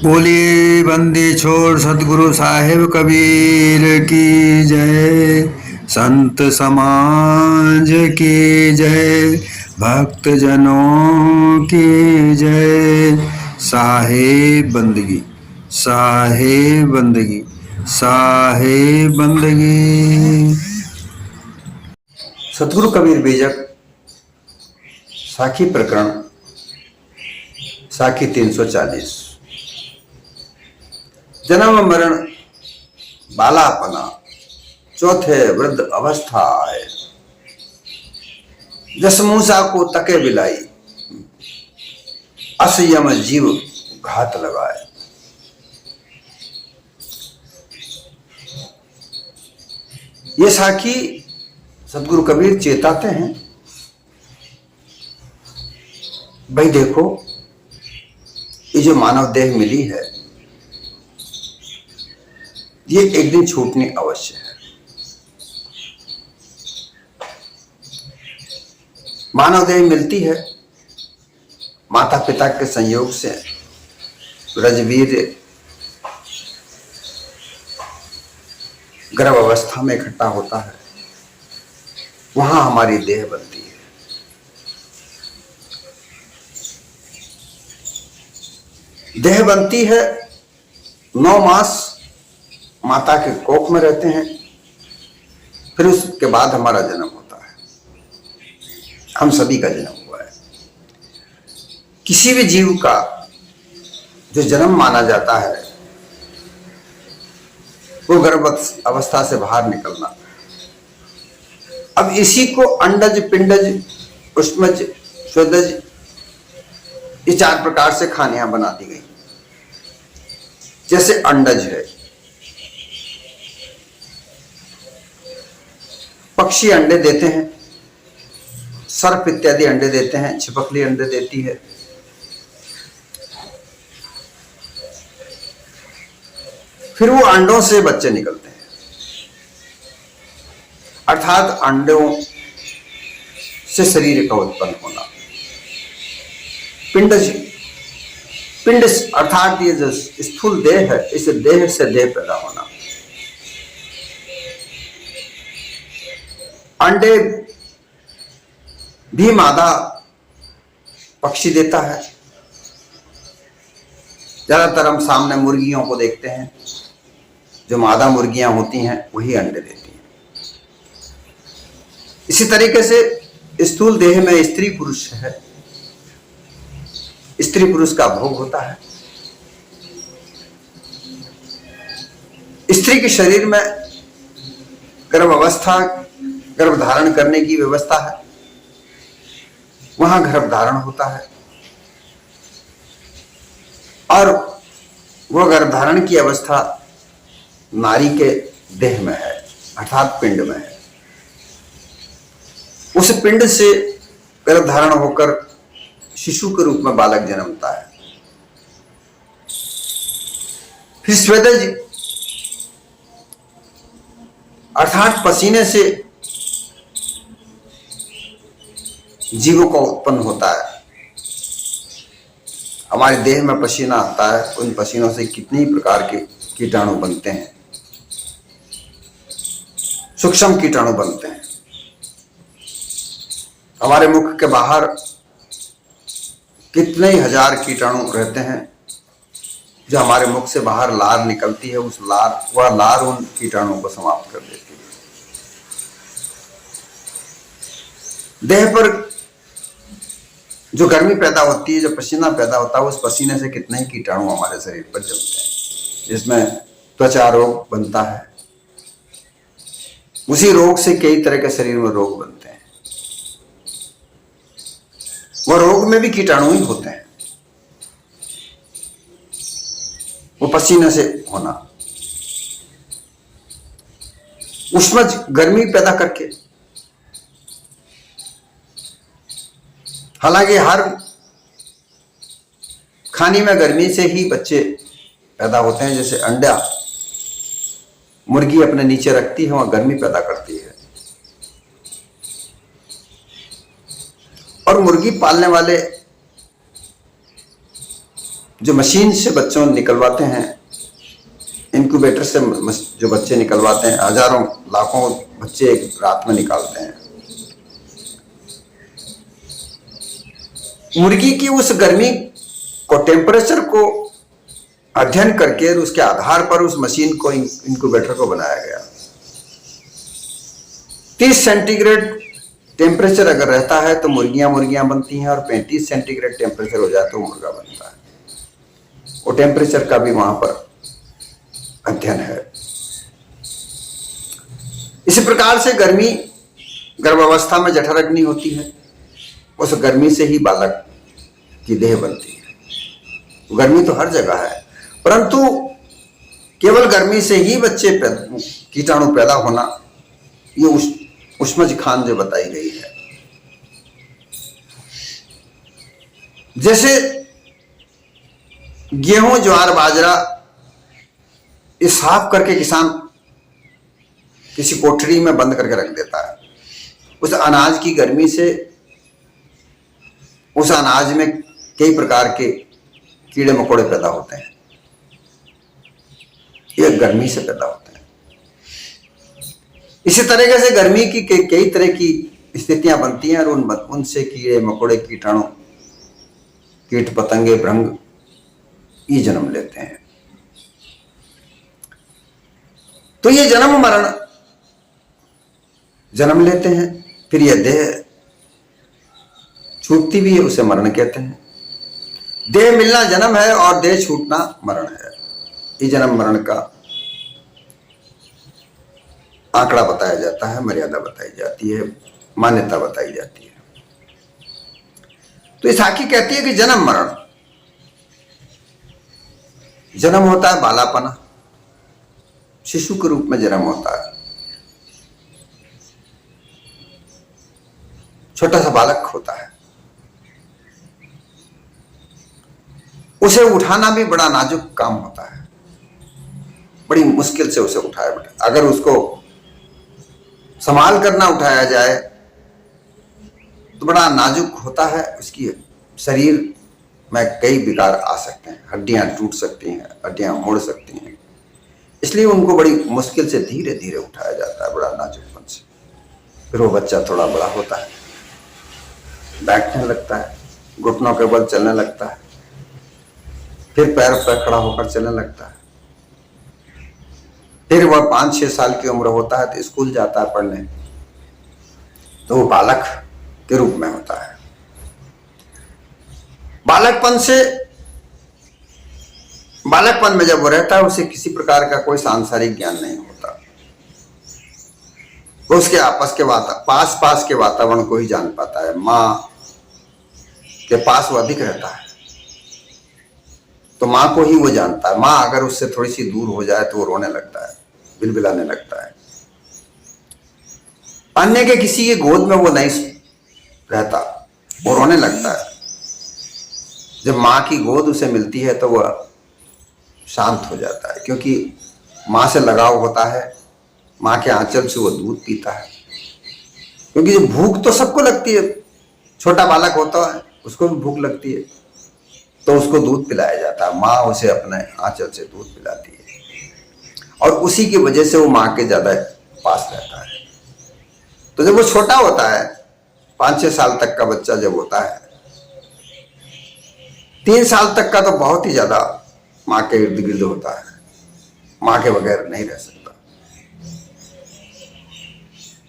बोलिए बंदी छोड़ सतगुरु साहिब कबीर की जय। संत समाज की जय। भक्त जनों की जय। साहिब बंदगी, साहिब बंदगी, साहिब बंदगी। सतगुरु कबीर बीजक साखी प्रकरण साखी 340। जन्म मरण बालापना चौथे वृद्ध अवस्था आए। जस मूसा को तके बिलाई असयम जीव घात लगाए। ये साखी सतगुरु कबीर चेताते हैं, भाई देखो ये जो मानव देह मिली है ये एक दिन छूटनी अवश्य है। मानव देह मिलती है माता पिता के संयोग से। रजवीर गर्भ अवस्था में इकट्ठा होता है, वहां हमारी देह बनती है। देह बनती है, 9 मास माता के कोख में रहते हैं, फिर उसके बाद हमारा जन्म होता है। हम सभी का जन्म हुआ है। किसी भी जीव का जो जन्म माना जाता है वो गर्भ अवस्था से बाहर निकलना। अब इसी को अंडज, पिंडज, उष्मज, स्वेदज ये 4 प्रकार से खानियां बना दी गई। जैसे अंडज है, पक्षी अंडे देते हैं, सर्प इत्यादि अंडे देते हैं, छिपकली अंडे देती है। फिर वो अंडों से बच्चे निकलते हैं, अर्थात अंडों से शरीर का उत्पन्न होना। पिंडज, पिंड अर्थात ये जो स्थूल देह है, इस देह से देह पैदा होना। अंडे भी मादा पक्षी देता है। ज्यादातर हम सामने मुर्गियों को देखते हैं, जो मादा मुर्गियां होती हैं वही अंडे देती हैं। इसी तरीके से स्थूल देह में स्त्री पुरुष है, स्त्री पुरुष का भोग होता है। स्त्री के शरीर में गर्भावस्था, गर्भ धारण करने की व्यवस्था है, वहां गर्भ धारण होता है। और वह गर्भ धारण की अवस्था नारी के देह में है, अर्थात पिंड में है। उस पिंड से गर्भ धारण होकर शिशु के रूप में बालक जन्मता है। फिर स्वेदज अर्थात पसीने से जीवों का उत्पन्न होता है। हमारे देह में पसीना आता है, उन पसीनों से कितनी प्रकार के कीटाणु बनते हैं, सूक्ष्म कीटाणु बनते हैं। हमारे मुख के बाहर कितने ही हजार कीटाणु रहते हैं, जो हमारे मुख से बाहर लार निकलती है, उस लार, वह लार उन कीटाणुओं को समाप्त कर देती है। देह पर जो गर्मी पैदा होती है, जो पसीना पैदा होता है, उस पसीने से कितने ही कीटाणु हमारे शरीर पर जमते हैं, जिसमें त्वचा रोग बनता है। उसी रोग से कई तरह के शरीर में रोग बनते हैं। वह रोग में भी कीटाणु ही होते हैं, वो पसीने से होना। उष्मज गर्मी पैदा करके, हालांकि हर खाने में गर्मी से ही बच्चे पैदा होते हैं। जैसे अंडा मुर्गी अपने नीचे रखती है, वहां गर्मी पैदा करती है। और मुर्गी पालने वाले जो मशीन से बच्चों निकलवाते हैं, इनक्यूबेटर से जो बच्चे निकलवाते हैं, हजारों लाखों बच्चे एक रात में निकालते हैं। मुर्गी की उस गर्मी को, टेम्परेचर को अध्ययन करके उसके आधार पर उस मशीन को, इनक्यूबेटर को बनाया गया। 30 सेंटीग्रेड टेम्परेचर अगर रहता है तो मुर्गियां बनती हैं, और 35 सेंटीग्रेड टेम्परेचर हो जाए तो मुर्गा बनता है। वो टेम्परेचर का भी वहां पर अध्ययन है। इसी प्रकार से गर्मी गर्भावस्था में जठराग्नि होती है, उस गर्मी से ही बालक की देह बनती है। गर्मी तो हर जगह है, परंतु केवल गर्मी से ही बच्चे कीटाणु पैदा होना, ये उष्मज खान जो बताई गई है। जैसे गेहूं, ज्वार, बाजरा ये साफ करके किसान किसी कोठरी में बंद करके रख देता है। उस अनाज की गर्मी से उस अनाज में कई प्रकार के कीड़े मकोड़े पैदा होते हैं, ये गर्मी से पैदा होते हैं। इसी तरीके से गर्मी की कई तरह की स्थितियां बनती हैं, और उनसे कीड़े मकोड़े, कीटाणु, कीट पतंगे, भृंग ये जन्म लेते हैं। तो ये जन्म मरण जन्म लेते हैं, फिर यह देह छूटती भी है, उसे मरण कहते हैं। देह मिलना जन्म है और देह छूटना मरण है। ये जन्म मरण का आंकड़ा बताया जाता है, मर्यादा बताई जाती है, मान्यता बताई जाती है। तो इस साखी कहती है कि जन्म मरण, जन्म होता है बालापना, शिशु के रूप में जन्म होता है। छोटा सा बालक होता है, उसे उठाना भी बड़ा नाजुक काम होता है, बड़ी मुश्किल से उसे उठाया बेटा। अगर उसको संभाल करना उठाया जाए तो बड़ा नाजुक होता है, उसकी शरीर में कई विकार आ सकते हैं, हड्डियां टूट सकती हैं, हड्डियां मुड़ सकती हैं, इसलिए उनको बड़ी मुश्किल से धीरे धीरे उठाया जाता है, बड़ा नाजुकपन से। फिर वो बच्चा थोड़ा बड़ा होता है, बैठने लगता है, घुटनों के बल चलने लगता है, फिर पैर पर खड़ा होकर चलने लगता है। फिर वह 5-6 साल की उम्र होता है तो स्कूल जाता है पढ़ने, तो वो बालक के रूप में होता है। बालकपन में जब वो रहता है, उसे किसी प्रकार का कोई सांसारिक ज्ञान नहीं होता। वो उसके पास के वातावरण को ही जान पाता है। माँ के पास वो अधिक रहता है तो माँ को ही वो जानता है। माँ अगर उससे थोड़ी सी दूर हो जाए तो वो रोने लगता है, बिलबिलाने लगता है। अन्य के किसी के गोद में वो नहीं रहता, वो रोने लगता है। जब माँ की गोद उसे मिलती है तो वह शांत हो जाता है, क्योंकि माँ से लगाव होता है, माँ के आंचल से वो दूध पीता है। क्योंकि भूख तो सबको लगती है, छोटा बालक होता है उसको भी भूख लगती है, तो उसको दूध पिलाया जाता है। माँ उसे अपने आंचल से दूध पिलाती है और उसी की वजह से वो माँ के ज्यादा पास रहता है। तो जब वो छोटा होता है, 5-6 साल तक का बच्चा जब होता है, 3 साल तक का तो बहुत ही ज्यादा माँ के इर्द गिर्द होता है, माँ के बगैर नहीं रह सकता,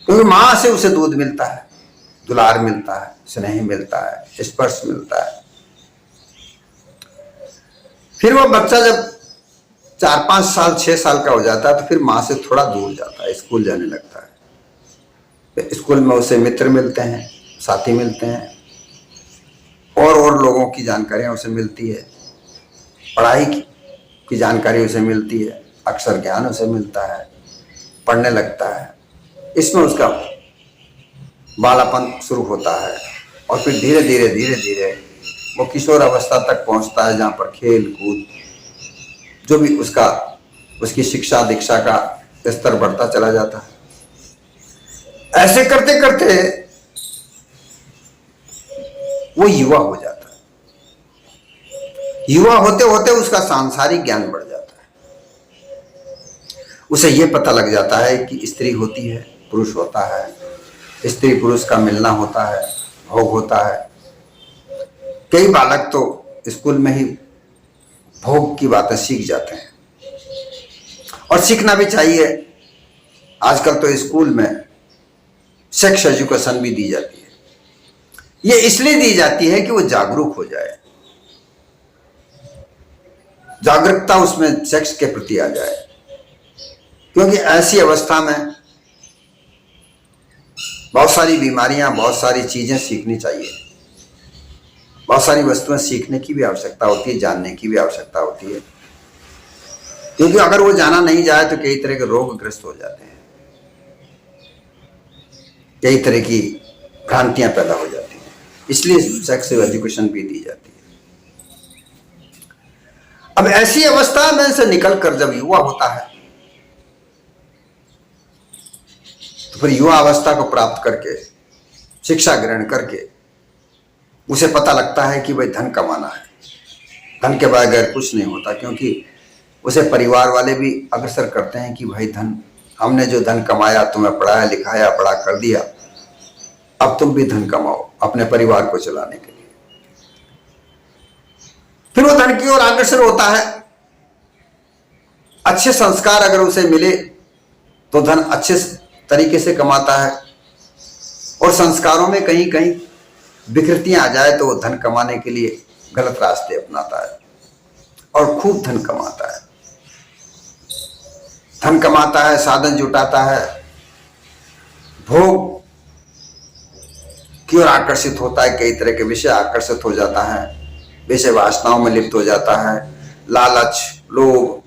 क्योंकि माँ से उसे दूध मिलता है, दुलार मिलता है, स्नेह मिलता है, स्पर्श मिलता है। फिर वो बच्चा जब 4-5 साल 6 साल का हो जाता है तो फिर माँ से थोड़ा दूर जाता है, स्कूल जाने लगता है। स्कूल में उसे मित्र मिलते हैं, साथी मिलते हैं, और लोगों की जानकारियां उसे मिलती है, पढ़ाई की जानकारी उसे मिलती है, अक्षर ज्ञान उसे मिलता है, पढ़ने लगता है। इसमें उसका बालापन शुरू होता है और फिर धीरे धीरे वो किशोर अवस्था तक पहुंचता है, जहाँ पर खेल कूद जो भी उसकी शिक्षा दीक्षा का स्तर बढ़ता चला जाता है। ऐसे करते करते वो युवा हो जाता है। युवा होते होते उसका सांसारिक ज्ञान बढ़ जाता है। उसे यह पता लग जाता है कि स्त्री होती है, पुरुष होता है, स्त्री पुरुष का मिलना होता है, भोग होता है। कई बालक तो स्कूल में ही भोग की बातें सीख जाते हैं, और सीखना भी चाहिए। आजकल तो स्कूल में सेक्स एजुकेशन भी दी जाती है। ये इसलिए दी जाती है कि वो जागरूक हो जाए, जागरूकता उसमें सेक्स के प्रति आ जाए। क्योंकि ऐसी अवस्था में बहुत सारी बीमारियां, बहुत सारी चीजें सीखनी चाहिए, बहुत सारी वस्तुएं सीखने की भी आवश्यकता होती है, जानने की भी आवश्यकता होती है। क्योंकि अगर वो जाना नहीं जाए तो कई तरह के रोग ग्रस्त हो जाते हैं, कई तरह की भ्रांतियां पैदा हो जाती हैं। इसलिए सेक्स एजुकेशन भी दी जाती है। अब ऐसी अवस्था में से निकलकर जब युवा होता है तो फिर युवा अवस्था को प्राप्त करके, शिक्षा ग्रहण करके उसे पता लगता है कि भाई धन कमाना है, धन के बगैर कुछ नहीं होता। क्योंकि उसे परिवार वाले भी अग्रसर करते हैं कि भाई धन, हमने जो धन कमाया, तुम्हें पढ़ाया लिखाया, बड़ा कर दिया, अब तुम भी धन कमाओ अपने परिवार को चलाने के लिए। फिर वो धन की ओर अग्रसर होता है। अच्छे संस्कार अगर उसे मिले तो धन अच्छे तरीके से कमाता है, और संस्कारों में कहीं कहीं विकृतियां आ जाए तो वो धन कमाने के लिए गलत रास्ते अपनाता है और खूब धन कमाता है। धन कमाता है, साधन जुटाता है, भोग की ओर आकर्षित होता है, कई तरह के विषय आकर्षित हो जाता है, विषय वासनाओं में लिप्त हो जाता है। लालच, लोभ,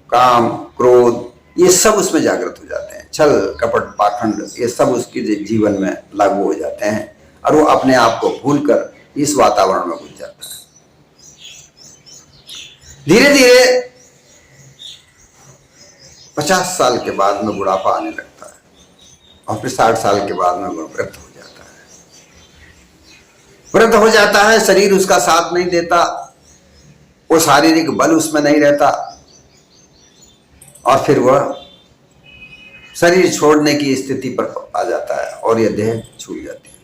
काम, क्रोध, ये सब उसमें जागृत हो जाते हैं। छल, कपट, पाखंड, ये सब उसके जीवन में लागू हो जाते हैं, और वो अपने आप को भूलकर इस वातावरण में घुस जाता है। धीरे धीरे 50 साल के बाद में बुढ़ापा आने लगता है, और फिर 60 साल के बाद में वृद्ध हो जाता है। वृद्ध हो जाता है, शरीर उसका साथ नहीं देता, वो शारीरिक बल उसमें नहीं रहता, और फिर वह शरीर छोड़ने की स्थिति पर आ जाता है और यह देह छूट जाती है।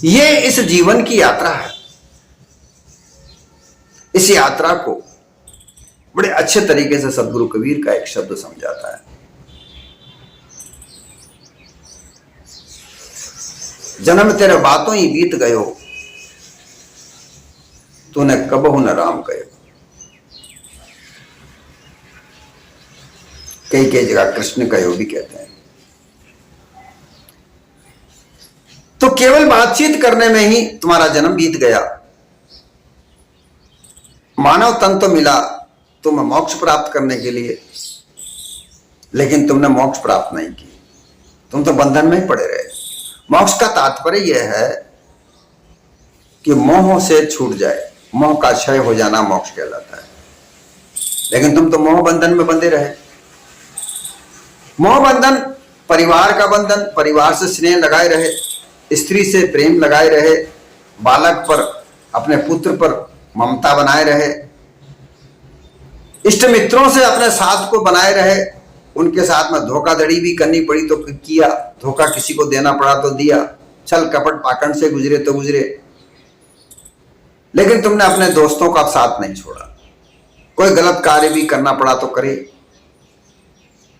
ये इस जीवन की यात्रा है। इस यात्रा को बड़े अच्छे तरीके से सदगुरु कबीर का एक शब्द समझाता है। जन्म तेरे बातों ही बीत गयो, तूने कबहु न राम कहो। कई कई जगह कृष्ण कहो भी कहते हैं। तो केवल बातचीत करने में ही तुम्हारा जन्म बीत गया। मानव तन तो मिला तुम्हें मोक्ष प्राप्त करने के लिए, लेकिन तुमने मोक्ष प्राप्त नहीं की, तुम तो बंधन में ही पड़े रहे। मोक्ष का तात्पर्य यह है कि मोह से छूट जाए, मोह का क्षय हो जाना मोक्ष कहलाता है। लेकिन तुम तो मोह बंधन में बंधे रहे। मोह बंधन परिवार का बंधन, परिवार से स्नेह लगाए रहे, स्त्री से प्रेम लगाए रहे, बालक पर, अपने पुत्र पर ममता बनाए रहे, इष्ट मित्रों से अपने साथ को बनाए रहे। उनके साथ में धोखाधड़ी भी करनी पड़ी तो किया, धोखा किसी को देना पड़ा तो दिया, छल कपट पाखंड से गुजरे तो गुजरे, लेकिन तुमने अपने दोस्तों का साथ नहीं छोड़ा। कोई गलत कार्य भी करना पड़ा तो करे,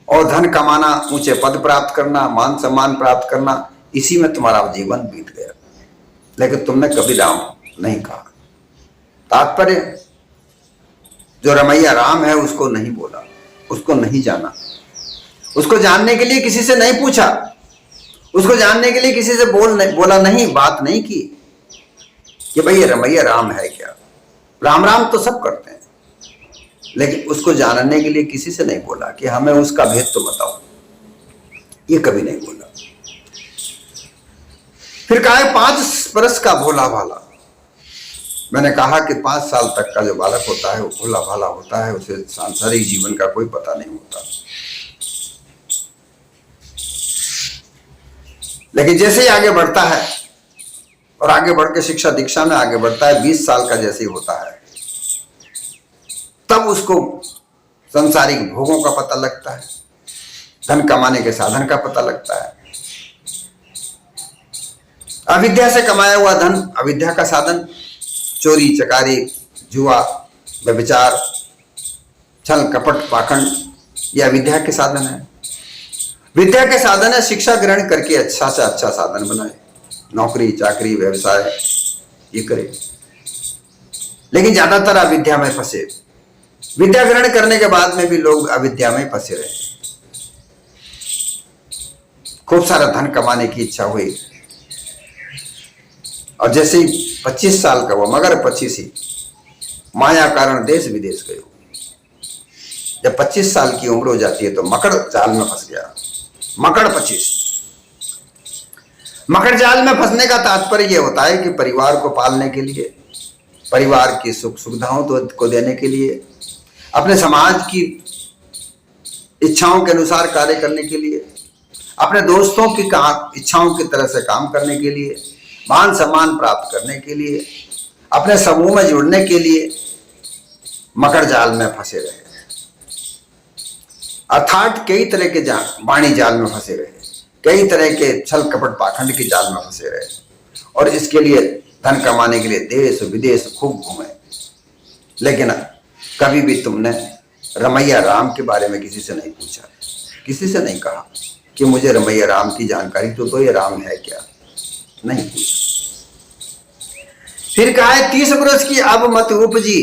और धन कमाना, ऊंचे पद प्राप्त करना, मान सम्मान प्राप्त करना, इसी में तुम्हारा जीवन बीत गया। लेकिन तुमने कभी राम नहीं कहा। तात्पर्य, जो रमैया राम है उसको नहीं बोला, उसको नहीं जाना, उसको जानने के लिए किसी से नहीं पूछा, उसको जानने के लिए किसी से बोला नहीं, बात नहीं की कि भाई ये रमैया राम है क्या। राम राम तो सब करते हैं, लेकिन उसको जानने के लिए किसी से नहीं बोला कि हमें उसका भेद तो बताओ, ये कभी नहीं बोला। फिर कहा 5 वर्ष का भोला भाला। मैंने कहा कि 5 साल तक का जो बालक होता है वो भोला भाला होता है, उसे सांसारिक जीवन का कोई पता नहीं होता। लेकिन जैसे ही आगे बढ़ता है और आगे बढ़ के शिक्षा दीक्षा में आगे बढ़ता है, 20 साल का जैसे ही होता है तब उसको सांसारिक भोगों का पता लगता है, धन कमाने के साधन का पता लगता है। अविद्या से कमाया हुआ धन अविद्या का साधन, चोरी चकारी जुआ व्यभिचार छल कपट पाखंड ये अविद्या के साधन है। विद्या के साधन है शिक्षा ग्रहण करके अच्छा से अच्छा साधन बनाए, नौकरी चाकरी व्यवसाय ये करे। लेकिन ज्यादातर अविद्या में फंसे, विद्या ग्रहण करने के बाद में भी लोग अविद्या में फंसे रहे। खूब सारा धन कमाने की इच्छा हुई और जैसे ही 25 साल का हुआ, मगर 25 ही माया कारण देश विदेश गए। जब 25 साल की उम्र हो जाती है तो मकड़ जाल में फंस गया। मकड़ 25, मकड़ जाल में फंसने का तात्पर्य यह होता है कि परिवार को पालने के लिए, परिवार की सुख सुविधाओं को देने के लिए, अपने समाज की इच्छाओं के अनुसार कार्य करने के लिए, अपने दोस्तों की इच्छाओं की तरह से काम करने के लिए, मान सम्मान प्राप्त करने के लिए, अपने समूह में जुड़ने के लिए मकड़ जाल में फंसे रहे। अर्थात कई तरह के वाणी जाल में फंसे रहे, कई तरह के छल कपट पाखंड के जाल में फंसे रहे और इसके लिए धन कमाने के लिए देश विदेश खूब घूमे। लेकिन कभी भी तुमने रमैया राम के बारे में किसी से नहीं पूछा, किसी से नहीं कहा कि मुझे रमैया राम की जानकारी तो ये राम है क्या, नहीं पूछा। फिर कहा है 30 वर्ष की अब मत उपजी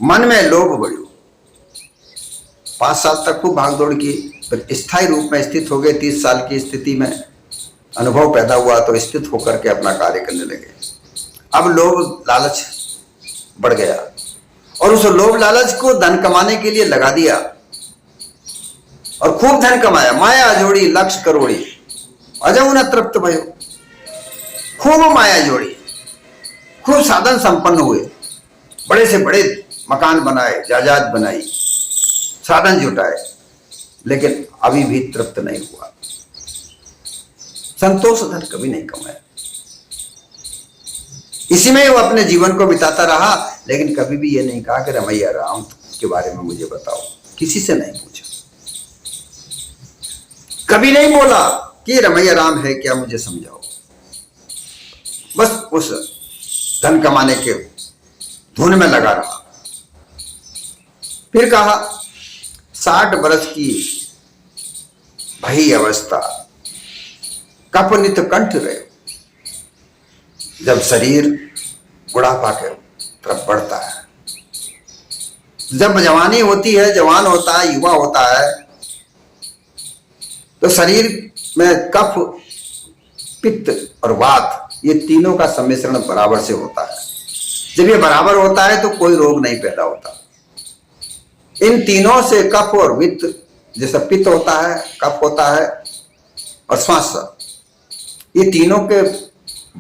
मन में लोभ बढ़ो। 5 साल तक खूब भागदौड़ की, फिर स्थायी रूप में स्थित हो गए। 30 साल की स्थिति में अनुभव पैदा हुआ तो स्थित होकर के अपना कार्य करने लगे। अब लोभ लालच बढ़ गया और उस लोभ लालच को धन कमाने के लिए लगा दिया और खूब धन कमाया। माया जोड़ी लक्ष्य करोड़ी अजऊ न तृप्त भयो। खूब माया जोड़ी, खूब साधन संपन्न हुए, बड़े से बड़े मकान बनाए, जायदाद बनाई, साधन जुटाए, लेकिन अभी भी तृप्त नहीं हुआ। संतोष धन कभी नहीं कमाया। इसी में वो अपने जीवन को बिताता रहा, लेकिन कभी भी ये नहीं कहा कि रमैया राम के बारे में मुझे बताओ। किसी से नहीं पूछा, कभी नहीं बोला कि रमैया राम है क्या, मुझे समझाओ। बस उस धन कमाने के धुन में लगा रहा। फिर कहा 60 वर्ष की भई अवस्था कपनित कंठ रहे। जब शरीर बुढ़ापा के तरफ बढ़ता है, जब जवानी होती है, जवान होता है, युवा होता है, तो शरीर में कफ पित्त और वात ये तीनों का सम्मिश्रण बराबर से होता है। जब ये बराबर होता है तो कोई रोग नहीं पैदा होता। इन तीनों से कफ और वित्त, जैसा पित्त होता है, कफ होता है और श्वास, ये तीनों के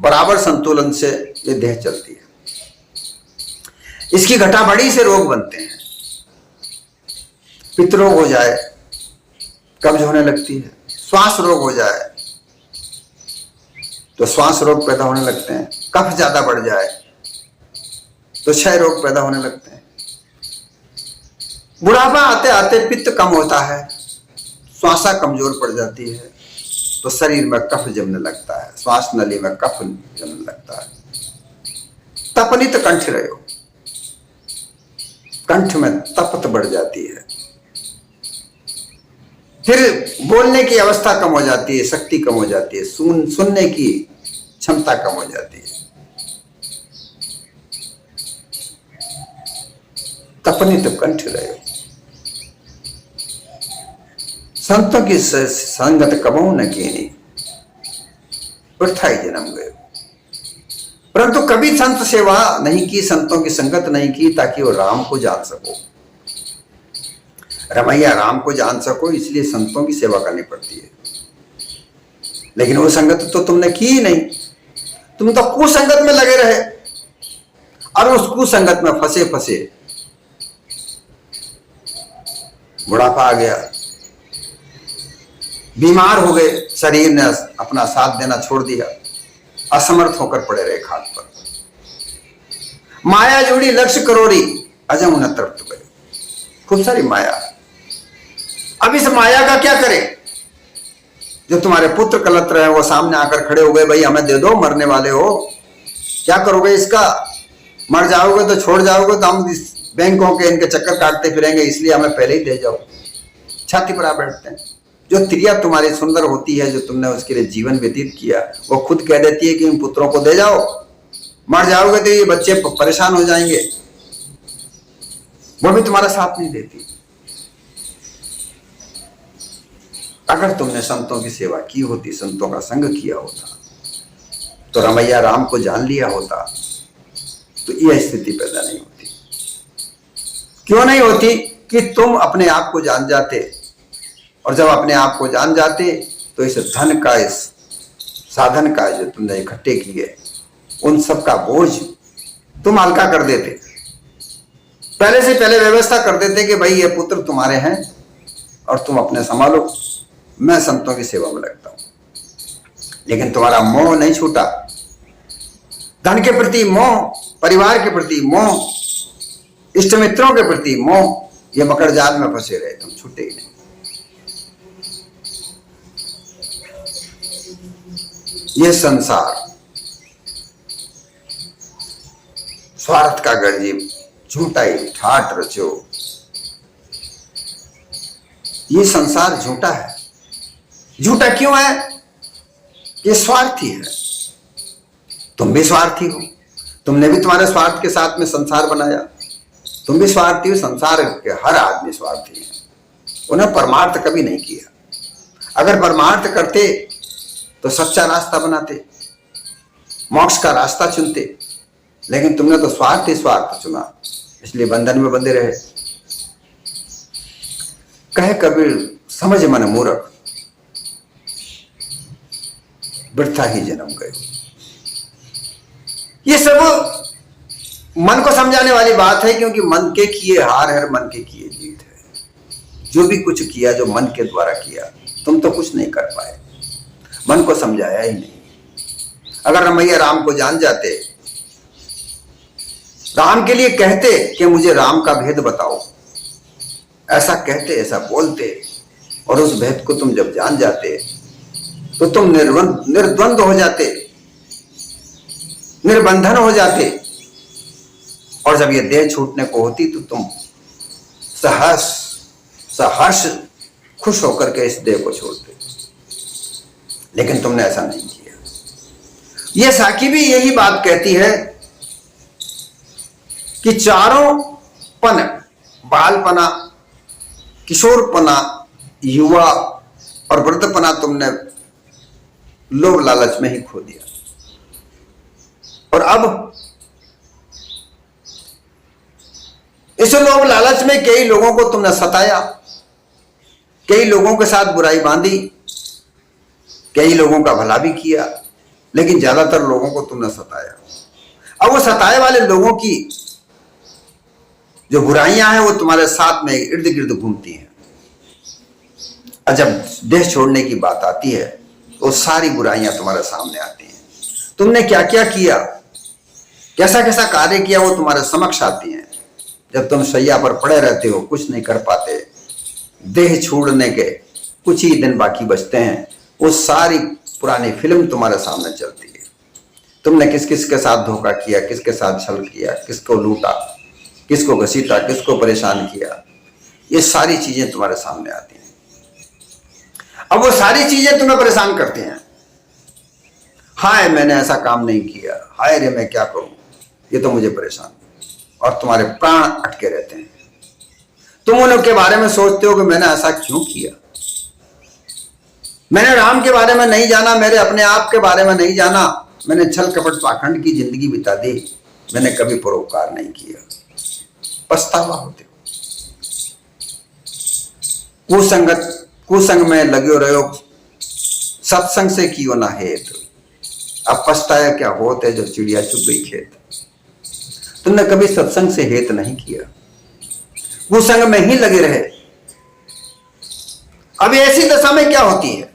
बराबर संतुलन से ये देह चलती है। इसकी घटाबढ़ी से रोग बनते हैं। पित्त रोग हो जाए कब्ज होने लगती है, श्वास रोग हो जाए तो श्वास रोग पैदा होने लगते हैं, कफ ज्यादा बढ़ जाए तो क्षय रोग पैदा होने लगते हैं। बुढ़ापा आते आते पित्त कम होता है, श्वासा कमजोर पड़ जाती है तो शरीर में कफ जमने लगता है, श्वास नली में कफ जमने लगता है। तपनित कंठ रहे हो, कंठ में तपत बढ़ जाती है। फिर बोलने की अवस्था कम हो जाती है, शक्ति कम हो जाती है, सुनने की क्षमता कम हो जाती है। तपनित कंठ रहे हो। संतों की संगत कबहू न कीनी, वृथा ही जन्म गए। परंतु कभी संत सेवा नहीं की, संतों की संगत नहीं की ताकि वो राम को जान सको, रमैया राम को जान सको, इसलिए संतों की सेवा करनी पड़ती है। लेकिन वो संगत तो तुमने की ही नहीं, तुम तो कुसंगत में लगे रहे और उस कुसंगत में फंसे फंसे बुढ़ापा आ गया, बीमार हो गए, शरीर ने अपना साथ देना छोड़ दिया। असमर्थ होकर पड़े रहे खाट पर। माया जोड़ी लक्ष्य करोरी, अजम न तृप्त गए। खूब सारी माया। अब इस माया का क्या करें? जो तुम्हारे पुत्र कलत्र हैं वो सामने आकर खड़े हो गए, भाई हमें दे दो, मरने वाले हो, क्या करोगे इसका? मर जाओगे तो छोड़ जाओगे तो हम बैंकों के इनके चक्कर काटते फिरेंगे, इसलिए हमें पहले ही दे जाओ। छाती पर आ बैठते हैं। जो त्रिया तुम्हारी सुंदर होती है, जो तुमने उसके लिए जीवन व्यतीत किया, वो खुद कह देती है कि इन पुत्रों को दे जाओ, मर जाओगे तो ये बच्चे परेशान हो जाएंगे। वो भी तुम्हारा साथ नहीं देती। अगर तुमने संतों की सेवा की होती, संतों का संग किया होता, तो रमैया राम को जान लिया होता, तो यह स्थिति पैदा नहीं होती। क्यों नहीं होती? कि तुम अपने आप को जान जाते, और जब अपने आप को जान जाते तो इस धन का, इस साधन का जो तुमने इकट्ठे किए, उन सब का बोझ तुम हल्का कर देते। पहले से पहले व्यवस्था कर देते कि भाई ये पुत्र तुम्हारे हैं और तुम अपने संभालो, मैं संतों की सेवा में लगता हूं। लेकिन तुम्हारा मोह नहीं छूटा। धन के प्रति मोह, परिवार के प्रति मोह, इष्ट मित्रों के प्रति मोह, ये मकर जाल में फंसे रहे, तुम छूटे ही नहीं। ये संसार स्वार्थ का गर्जी, झूठा ही ठाठ रचो। ये संसार झूठा है। झूठा क्यों है? ये स्वार्थी है। तुम भी स्वार्थी हो। तुमने भी तुम्हारे स्वार्थ के साथ में संसार बनाया। तुम भी स्वार्थी हो। संसार के हर आदमी स्वार्थी है। उन्हें परमार्थ कभी नहीं किया। अगर परमार्थ करते तो सच्चा रास्ता बनाते, मोक्ष का रास्ता चुनते, लेकिन तुमने तो स्वार्थ ही स्वार्थ चुना, इसलिए बंधन में बंधे रहे। कहे कबीर, समझ मन मूर्ख, वृथा ही जन्म गए। ये सब मन को समझाने वाली बात है, क्योंकि मन के किए हार है, मन के किए जीत है। जो भी कुछ किया, जो मन के द्वारा किया, तुम तो कुछ नहीं कर पाए। मन को समझाया ही नहीं। अगर रमैया राम को जान जाते, राम के लिए कहते कि मुझे राम का भेद बताओ, ऐसा कहते, ऐसा बोलते, और उस भेद को तुम जब जान जाते तो तुम निर्द्वंद हो जाते, निर्बंधन हो जाते, और जब ये देह छूटने को होती तो तुम सहर्ष खुश होकर के इस देह को छोड़ते। लेकिन तुमने ऐसा नहीं किया। ये साकी भी यही बात कहती है कि चारों पन, बालपना, किशोरपना, युवा और वृद्धपना तुमने लोभ लालच में ही खो दिया। और अब इस लोभ लालच में कई लोगों को तुमने सताया, कई लोगों के साथ बुराई बांधी, कई लोगों का भला भी किया, लेकिन ज्यादातर लोगों को तुमने सताया। अब वो सताए वाले लोगों की जो बुराइयां हैं वो तुम्हारे साथ में इर्द गिर्द घूमती हैं। और जब देश छोड़ने की बात आती है तो सारी बुराइयां तुम्हारे सामने आती हैं। तुमने क्या क्या किया, कैसा कैसा कार्य किया, वो तुम्हारे समक्ष आती हैं। जब तुम शैया पर पड़े रहते हो, कुछ नहीं कर पाते, देह छोड़ने के कुछ ही दिन बाकी बचते हैं, वो सारी पुरानी फिल्म तुम्हारे सामने चलती है। तुमने किस किस के साथ धोखा किया, किसके साथ छल किया, किसको लूटा, किसको घसीटा, किसको परेशान किया, ये सारी चीजें तुम्हारे सामने आती हैं। अब वो सारी चीजें तुम्हें परेशान करती हैं। हाय मैंने ऐसा काम नहीं किया, हाय रे मैं क्या करूं, ये तो मुझे परेशान, और तुम्हारे प्राण अटके रहते हैं। तुम उनके बारे में सोचते हो कि मैंने ऐसा क्यों किया, मैंने राम के बारे में नहीं जाना, मेरे अपने आप के बारे में नहीं जाना, मैंने छल कपट पाखंड की जिंदगी बिता दी, मैंने कभी परोपकार नहीं किया। पछतावा होते हो। कुसंग में लगे रहो, सत्संग से कियो ना हेत। अब पछताया क्या होते जो चिड़िया चुग गई खेत। तुमने कभी सत्संग से हेत नहीं किया, कुसंग में ही लगे रहे। अब ऐसी दशा में क्या होती है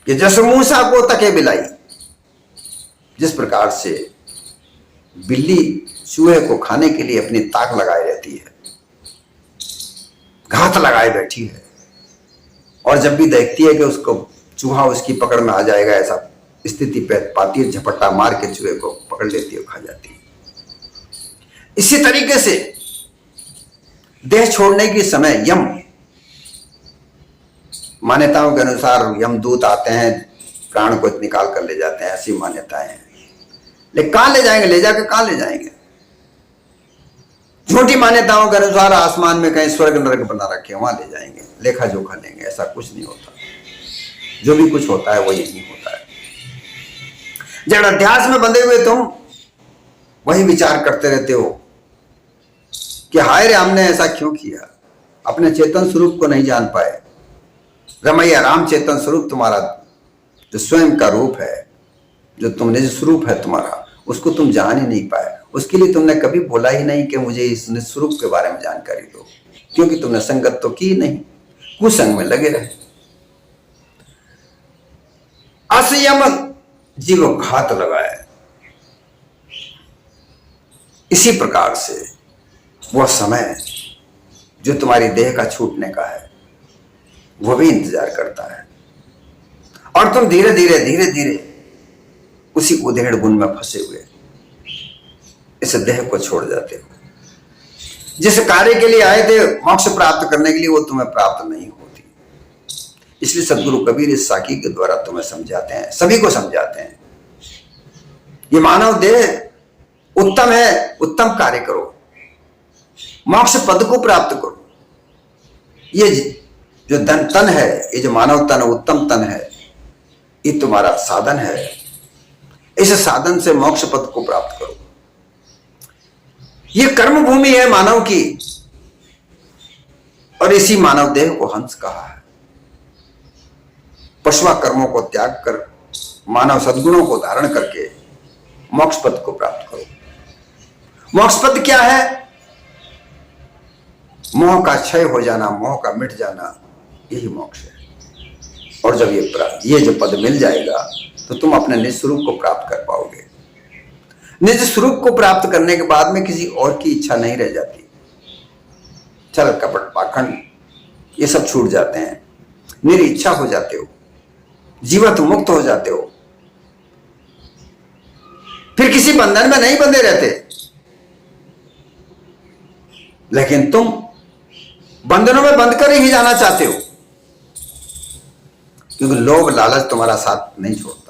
कि जस मूसा को तके बिलाई, जिस प्रकार से बिल्ली चूहे को खाने के लिए अपनी ताक लगाए रहती है, घात लगाए बैठी है, और जब भी देखती है कि उसको चूहा उसकी पकड़ में आ जाएगा, ऐसा स्थिति पे पाती है, झपट्टा मार के चूहे को पकड़ लेती है, खा जाती है। इसी तरीके से देह छोड़ने के समय यम, मान्यताओं के अनुसार यमदूत आते हैं, प्राण को निकाल कर ले जाते हैं, ऐसी मान्यताएं हैं। लेकिन कहां ले जाएंगे? ले जाकर कहां ले जाएंगे? झूठी मान्यताओं के अनुसार आसमान में कहीं स्वर्ग नरक बना रखे, वहां ले जाएंगे, लेखा जोखा लेंगे। ऐसा कुछ नहीं होता। जो भी कुछ होता है वो यही होता है। जड़ अध्यास में बंधे हुए तुम वही विचार करते रहते हो कि हाय रे, हमने ऐसा क्यों किया। अपने चेतन स्वरूप को नहीं जान पाए। रमैया राम चेतन स्वरूप तुम्हारा जो स्वयं का रूप है, जो तुम निज स्वरूप है तुम्हारा, उसको तुम जान ही नहीं पाए। उसके लिए तुमने कभी बोला ही नहीं कि मुझे इस निज स्वरूप के बारे में जानकारी दो, क्योंकि तुमने संगत तो की नहीं, कुसंग में लगे रहे। असयम जीव घात लगाए। इसी प्रकार से वह समय जो तुम्हारी देह का छूटने का है, वह भी इंतजार करता है, और तुम धीरे धीरे धीरे धीरे उसी उधेड़ बुन में फंसे हुए इस देह को छोड़ जाते हो। जिस कार्य के लिए आए थे मोक्ष प्राप्त करने के लिए, वो तुम्हें प्राप्त नहीं होती। इसलिए सदगुरु कबीर इस साखी के द्वारा तुम्हें समझाते हैं, सभी को समझाते हैं, ये मानव देह उत्तम है, उत्तम कार्य करो, मोक्ष पद को प्राप्त करो। ये जो तन है, ये जो मानव तन, उत्तम तन है, ये तुम्हारा साधन है। इस साधन से मोक्ष पद को प्राप्त करो। ये कर्म भूमि है मानव की, और इसी मानव देह को हंस कहा है। पशुआ कर्मों को त्याग कर मानव सद्गुणों को धारण करके मोक्ष पद को प्राप्त करो। मोक्ष पद क्या है? मोह का क्षय हो जाना, मोह का मिट जाना, यही मोक्ष है। और जब ये जो पद मिल जाएगा तो तुम अपने निज स्वरूप को प्राप्त कर पाओगे। निज स्वरूप को प्राप्त करने के बाद में किसी और की इच्छा नहीं रह जाती। छल कपट पाखंड ये सब छूट जाते हैं, निरीच्छा हो जाते हो, जीवत मुक्त हो जाते हो। फिर किसी बंधन में नहीं बंधे रहते। लेकिन तुम बंधनों में बंध कर ही जाना चाहते हो, क्योंकि लोभ लालच तुम्हारा साथ नहीं छोड़ता।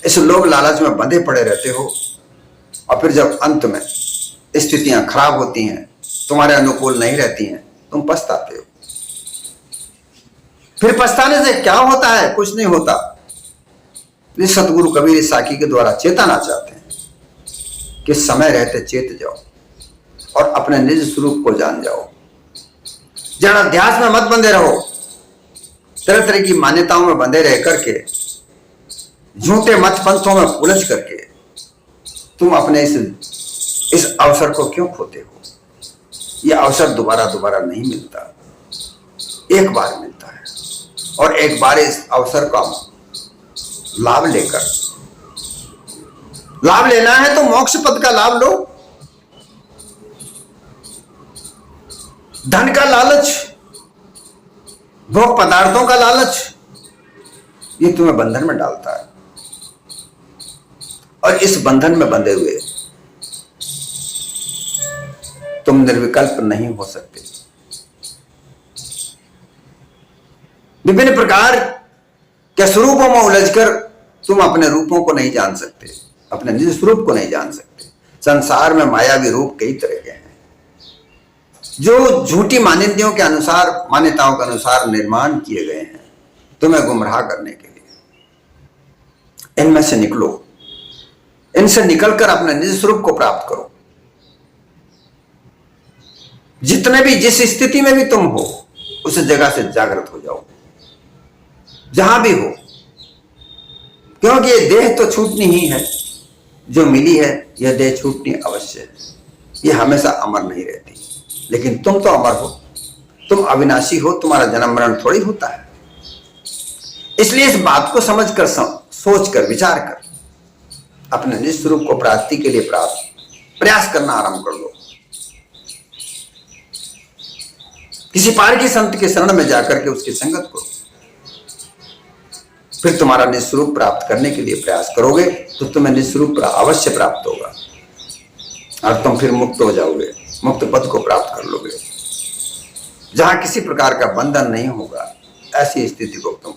इस लोभ लालच में बंधे पड़े रहते हो, और फिर जब अंत में स्थितियां खराब होती हैं, तुम्हारे अनुकूल नहीं रहती हैं, तुम पछताते हो। फिर पछताने से क्या होता है? कुछ नहीं होता। इस सतगुरु कबीर इस साखी के द्वारा चेताना चाहते हैं कि समय रहते चेत जाओ और अपने निज स्वरूप को जान जाओ। जड़ अध्यास में मत बंधे रहो। तरह तरह की मान्यताओं में बंधे रह करके, झूठे मत पंथों में उलझ करके तुम अपने इस अवसर को क्यों खोते हो? यह अवसर दोबारा दोबारा नहीं मिलता, एक बार मिलता है। और एक बार इस अवसर का लाभ लेना है तो मोक्ष पद का लाभ लो। धन का लालच, भोग पदार्थों का लालच, ये तुम्हें बंधन में डालता है, और इस बंधन में बंधे हुए तुम निर्विकल्प नहीं हो सकते। विभिन्न प्रकार के स्वरूपों में उलझकर तुम अपने रूपों को नहीं जान सकते, अपने निज स्वरूप को नहीं जान सकते। संसार में मायावी रूप कई तरह के हैं, जो झूठी मान्यताओं के अनुसार निर्माण किए गए हैं तुम्हें गुमराह करने के लिए। इनमें से निकलो, इनसे निकलकर अपने निज स्वरूप को प्राप्त करो। जितने भी, जिस स्थिति में भी तुम हो, उस जगह से जागृत हो जाओ, जहां भी हो। क्योंकि ये देह तो छूटनी ही है, जो मिली है यह देह छूटनी अवश्य है। ये हमेशा अमर नहीं रहती, लेकिन तुम तो अमर हो, तुम अविनाशी हो, तुम्हारा जन्म मरण थोड़ी होता है। इसलिए इस बात को समझकर, सोच कर, विचार कर अपने निज स्वरूप को प्राप्ति के लिए प्रयास करना आरंभ कर दो। किसी पार की संत के शरण में जाकर के उसकी संगत करो, फिर तुम्हारा निज स्वरूप प्राप्त करने के लिए प्रयास करोगे तो तुम्हें निज स्वरूप अवश्य प्राप्त होगा और तुम फिर मुक्त हो जाओगे, मुक्त पद को प्राप्त कर लोगे, जहां किसी प्रकार का बंधन नहीं होगा। ऐसी स्थिति को तुम